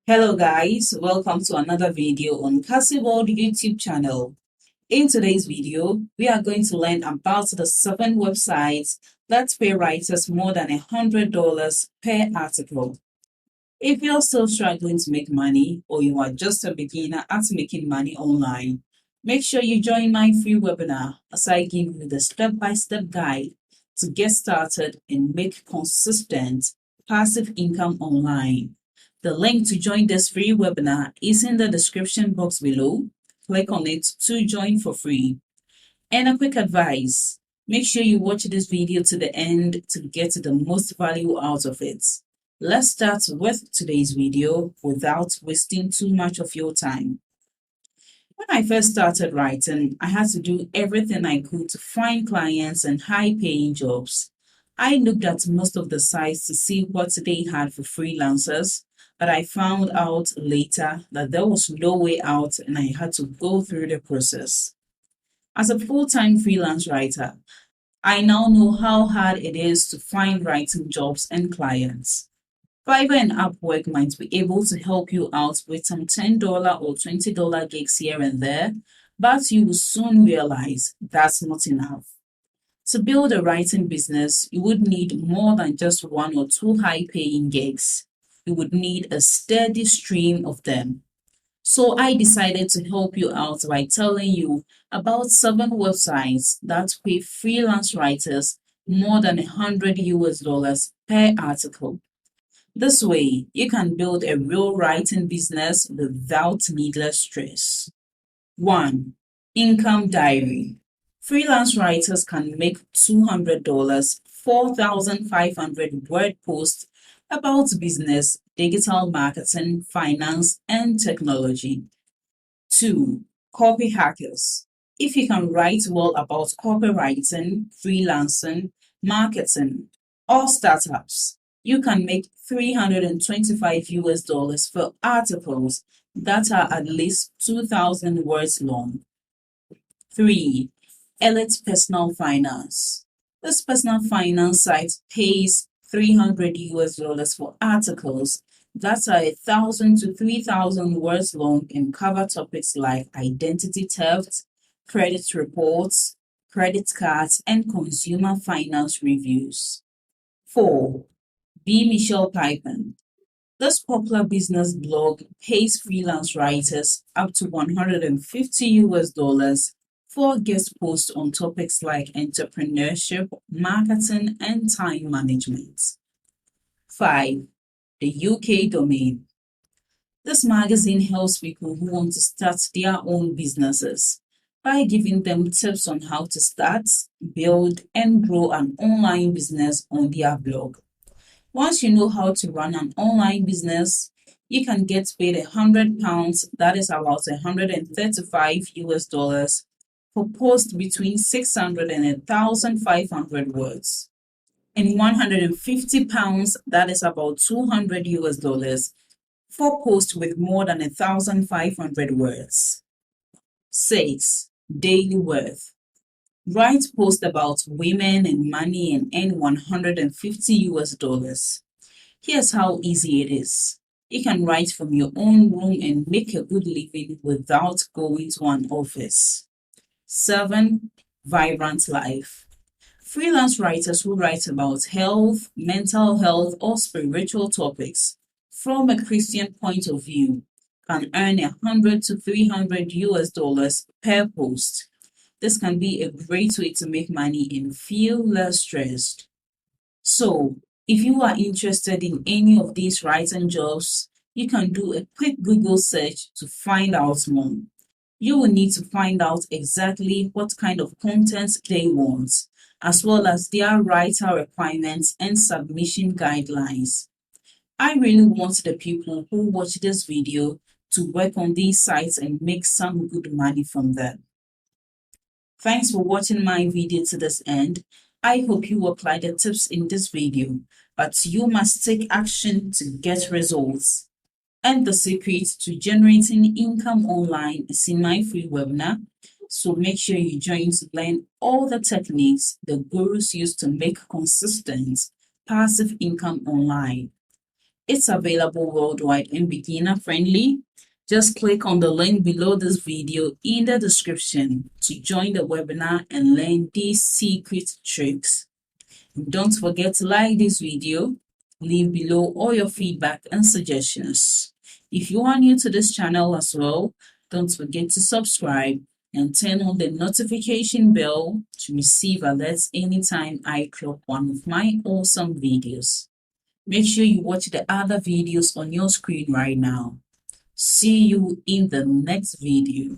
Hello guys, welcome to another video on Cassy World YouTube channel. In today's video, we are going to learn about the 7 websites that pay writers more than $100 per article. If you're still struggling to make money or you are just a beginner at making money online, make sure you join my free webinar as I give you the step-by-step guide to get started and make consistent passive income online. The link to join this free webinar is in the description box below. Click on it to join for free. And a quick advice, make sure you watch this video to the end to get the most value out of it. Let's start with today's video without wasting too much of your time. When I first started writing, I had to do everything I could to find clients and high-paying jobs. I looked at most of the sites to see what they had for freelancers, but I found out later that there was no way out and I had to go through the process. As a full-time freelance writer, I now know how hard it is to find writing jobs and clients. Fiverr and Upwork might be able to help you out with some $10 or $20 gigs here and there, but you will soon realize that's not enough. To build a writing business, you would need more than just 1 or 2 high-paying gigs. You would need a steady stream of them. So I decided to help you out by telling you about 7 websites that pay freelance writers more than $100 per article. This way, you can build a real writing business without needless stress. 1. Income Diary. Freelance writers can make $200, 4,500 word posts about business, digital marketing, finance, and technology. 2. Copy Hackers. If you can write well about copywriting, freelancing, marketing, or startups, you can make $325 for articles that are at least 2,000 words long. 3. Elite Personal Finance. This personal finance site pays $300 for articles that are 1,000 to 3,000 words long and cover topics like identity theft, credit reports, credit cards, and consumer finance reviews. 4. B. Michelle Piper. This popular business blog pays freelance writers up to $150 for guest posts on topics like entrepreneurship, marketing, and time management. 5. The UK Domain. This magazine helps people who want to start their own businesses by giving them tips on how to start, build, and grow an online business on their blog. Once you know how to run an online business, you can get paid £100, that is about $135 for posts between 600 and 1,500 words, and £150, that is about $200 for posts with more than 1,500 words. 6. Daily Worth. Write posts about women and money and earn $150. Here's how easy it is. You can write from your own room and make a good living without going to an office. 7. Vibrant Life. Freelance writers who write about health, mental health, or spiritual topics from a Christian point of view can earn $100 to $300 per post. This can be a great way to make money and feel less stressed. So, if you are interested in any of these writing jobs, you can do a quick Google search to find out more. You will need to find out exactly what kind of content they want, as well as their writer requirements and submission guidelines. I really want the people who watch this video to work on these sites and make some good money from them. Thanks for watching my video to this end. I hope you apply the tips in this video, but you must take action to get results. And the secret to generating income online is in my free webinar, so make sure you join to learn all the techniques the gurus use to make consistent passive income online. It's available worldwide and beginner friendly. Just click on the link below this video in the description to join the webinar and learn these secret tricks. Don't forget to like this video, leave below all your feedback and suggestions. If you are new to this channel as well, don't forget to subscribe and turn on the notification bell to receive alerts anytime I drop one of my awesome videos. Make sure you watch the other videos on your screen right now. See you in the next video.